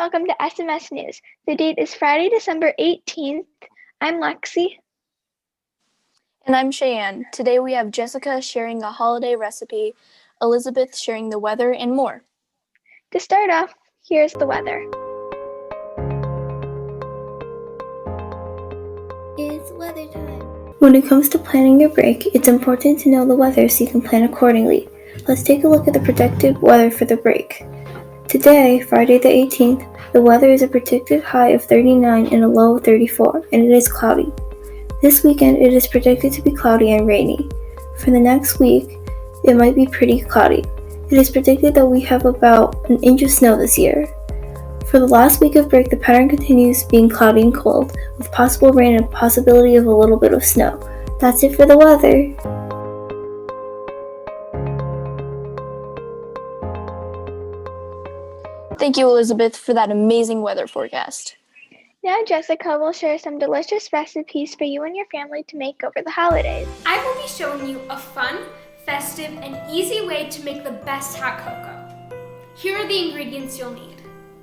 welcome to SMS News. The date is Friday, December 18th. I'm Lexi. And I'm Cheyenne. Today we have Jessica sharing a holiday recipe, Elizabeth sharing the weather, and more. To start off, here's the weather. It's weather time. When it comes to planning your break, it's important to know the weather so you can plan accordingly. Let's take a look at the predicted weather for the break. Today, Friday the 18th, the weather is a predicted high of 39 and a low of 34, and it is cloudy. This weekend, it is predicted to be cloudy and rainy. For the next week, it might be pretty cloudy. It is predicted that we have about an inch of snow this year. For the last week of break, the pattern continues being cloudy and cold, with possible rain and possibility of a little bit of snow. That's it for the weather. Thank you, Elizabeth, for that amazing weather forecast. Now Jessica will share some delicious recipes for you and your family to make over the holidays. I will be showing you a fun, festive, and easy way to make the best hot cocoa. Here are the ingredients you'll need.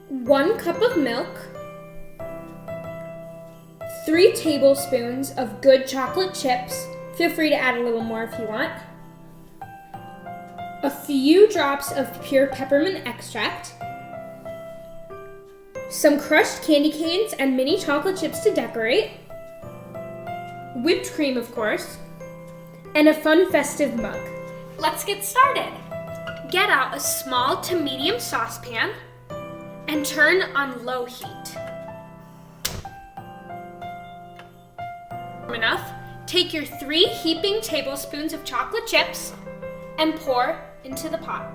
1 cup of milk, 3 tablespoons of good chocolate chips. Feel free to add a little more if you want. A few drops of pure peppermint extract, some crushed candy canes and mini chocolate chips to decorate, whipped cream of course, and a fun festive mug. Let's get started. Get out a small to medium saucepan and turn on low heat. Enough, take your 3 heaping tablespoons of chocolate chips and pour into the pot.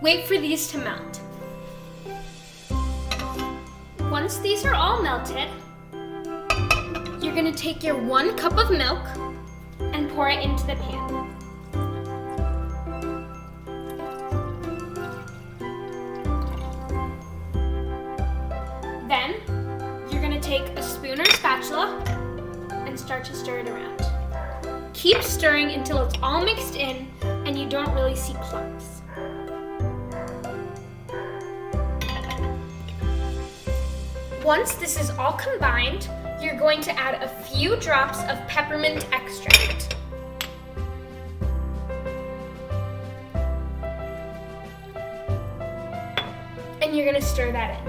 Wait for these to melt. Once these are all melted, you're going to take your 1 cup of milk and pour it into the pan. Then, you're going to take a spoon or spatula and start to stir it around. Keep stirring until it's all mixed in and you don't really see clumps. Once this is all combined, you're going to add a few drops of peppermint extract. And you're going to stir that in.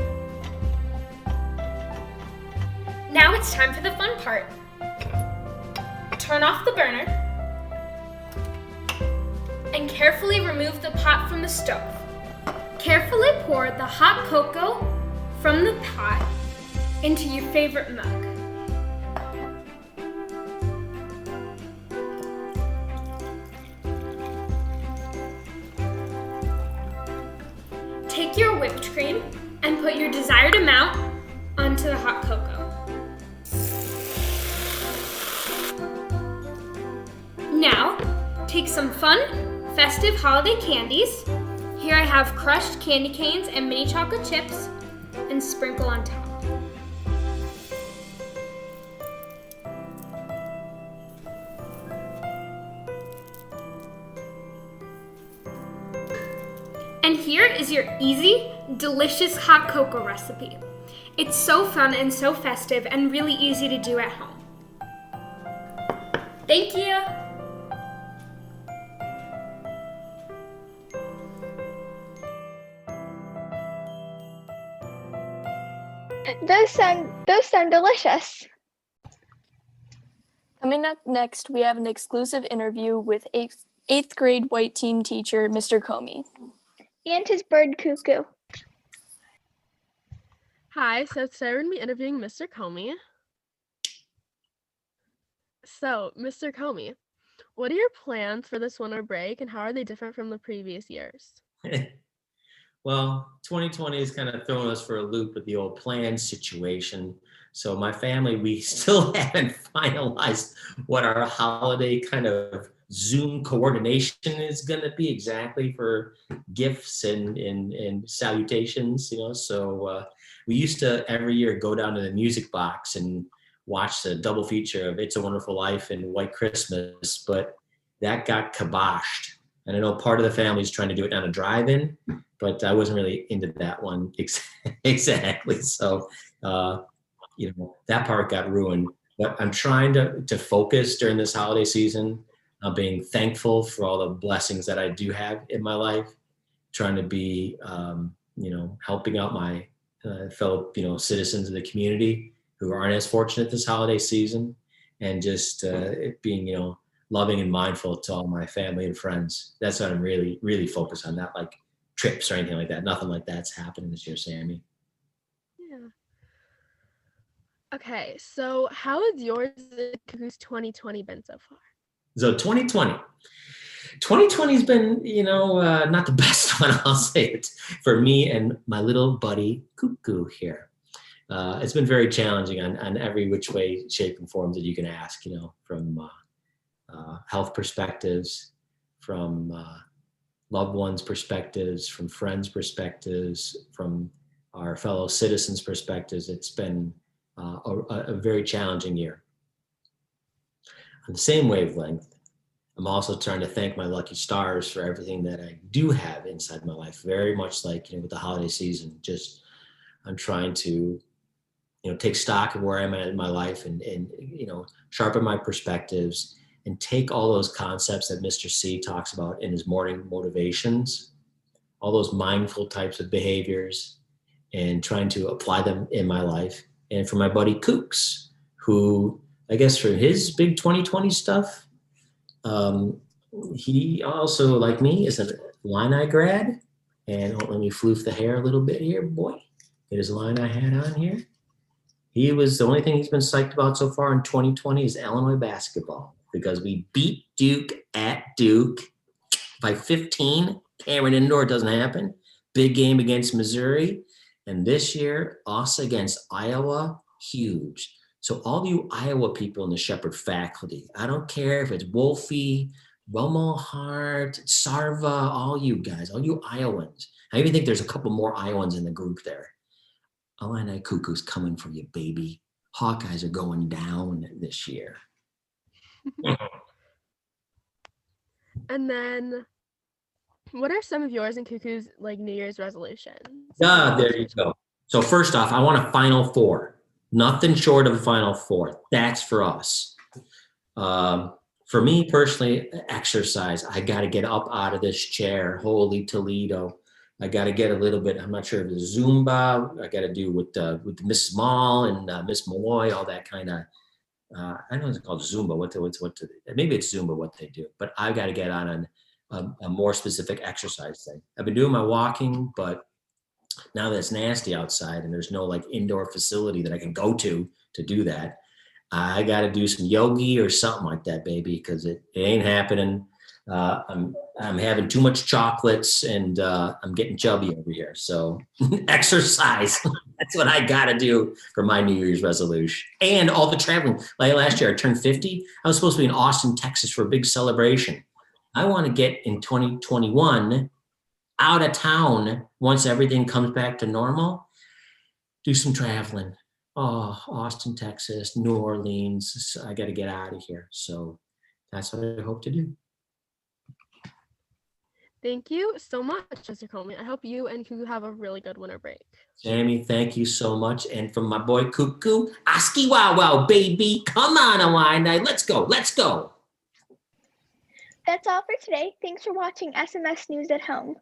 Now it's time for the fun part. Turn off the burner and carefully remove the pot from the stove. Carefully pour the hot cocoa from the pot into your favorite mug. Take your whipped cream and put your desired amount onto the hot cocoa. Now, take some fun, festive holiday candies. Here I have crushed candy canes and mini chocolate chips, and sprinkle on top. And here is your easy, delicious hot cocoa recipe. It's so fun and so festive and really easy to do at home. Thank you! Those sound delicious. Coming up next, we have an exclusive interview with 8th grade white team teacher, Mr. Comey. And his bird cuckoo. Hi, so today we're going to be interviewing Mr. Comey. So, Mr. Comey, what are your plans for this winter break and how are they different from the previous years? Well, 2020 is kind of throwing us for a loop with the old plan situation. So my family, we still haven't finalized what our holiday kind of Zoom coordination is going to be exactly for gifts and salutations, So we used to every year go down to the music box and watch the double feature of It's a Wonderful Life and White Christmas, but that got kiboshed And I know part of the family is trying to do it on a drive-in, but I wasn't really into that one exactly. So, that part got ruined. But I'm trying to focus during this holiday season on being thankful for all the blessings that I do have in my life, trying to be, helping out my fellow, citizens of the community who aren't as fortunate this holiday season, and just being, loving and mindful to all my family and friends. That's what I'm really, really focused on, not like trips or anything like that. Nothing like that's happening this year, Sammy. Yeah. Okay, so how has yours and Cuckoo's 2020 been so far? So 2020 has been, not the best one, I'll say it, for me and my little buddy Cuckoo here. It's been very challenging on every which way, shape, and form that you can ask, from health perspectives, from loved ones' perspectives, from friends' perspectives, from our fellow citizens' perspectives. It's been a very challenging year. On the same wavelength, I'm also trying to thank my lucky stars for everything that I do have inside my life. Very much like, with the holiday season, just I'm trying to, take stock of where I'm at in my life and sharpen my perspectives and take all those concepts that Mr. C talks about in his morning motivations, all those mindful types of behaviors, and trying to apply them in my life. And for my buddy Kooks, who I guess for his big 2020 stuff, he also, like me, is a Illini grad. And let me floof the hair a little bit here, boy. Get his Illini hat on here. He was, the only thing he's been psyched about so far in 2020 is Illinois basketball, because we beat Duke at Duke by 15. Cameron Indoor, doesn't happen. Big game against Missouri. And this year, us against Iowa, huge. So all you Iowa people in the Shepherd faculty, I don't care if it's Wolfie, Romo Hart, Sarva, all you guys, all you Iowans. I even think there's a couple more Iowans in the group there. Illini Cuckoo's coming for you, baby. Hawkeyes are going down this year. And then, what are some of yours and Cuckoo's New Year's resolutions? There you go. So first off, I want a Final Four. Nothing short of a Final Four. That's for us. For me personally, exercise. I got to get up out of this chair. Holy Toledo. I got to get a little bit, I'm not sure if it's Zumba. I got to do with Mrs. Mall and Miss Malloy, all that kind of, I know it's called Zumba. Maybe it's Zumba what they do, but I got to get on a more specific exercise thing. I've been doing my walking, but now that it's nasty outside and there's no indoor facility that I can go to do that, I got to do some yogi or something like that, baby, because it ain't happening. I'm having too much chocolates and I'm getting chubby over here. So exercise, that's what I got to do for my New Year's resolution. And all the traveling. Like last year, I turned 50. I was supposed to be in Austin, Texas for a big celebration. I want to get in 2021 out of town once everything comes back to normal, do some traveling. Oh, Austin, Texas, New Orleans. I got to get out of here. So that's what I hope to do. Thank you so much, Mr. Comey. I hope you and Cuckoo have a really good winter break. Sammy, thank you so much. And from my boy Cuckoo, Oski Wow Wow, baby. Come on, Illini. Let's go. Let's go. That's all for today. Thanks for watching SMS News at Home.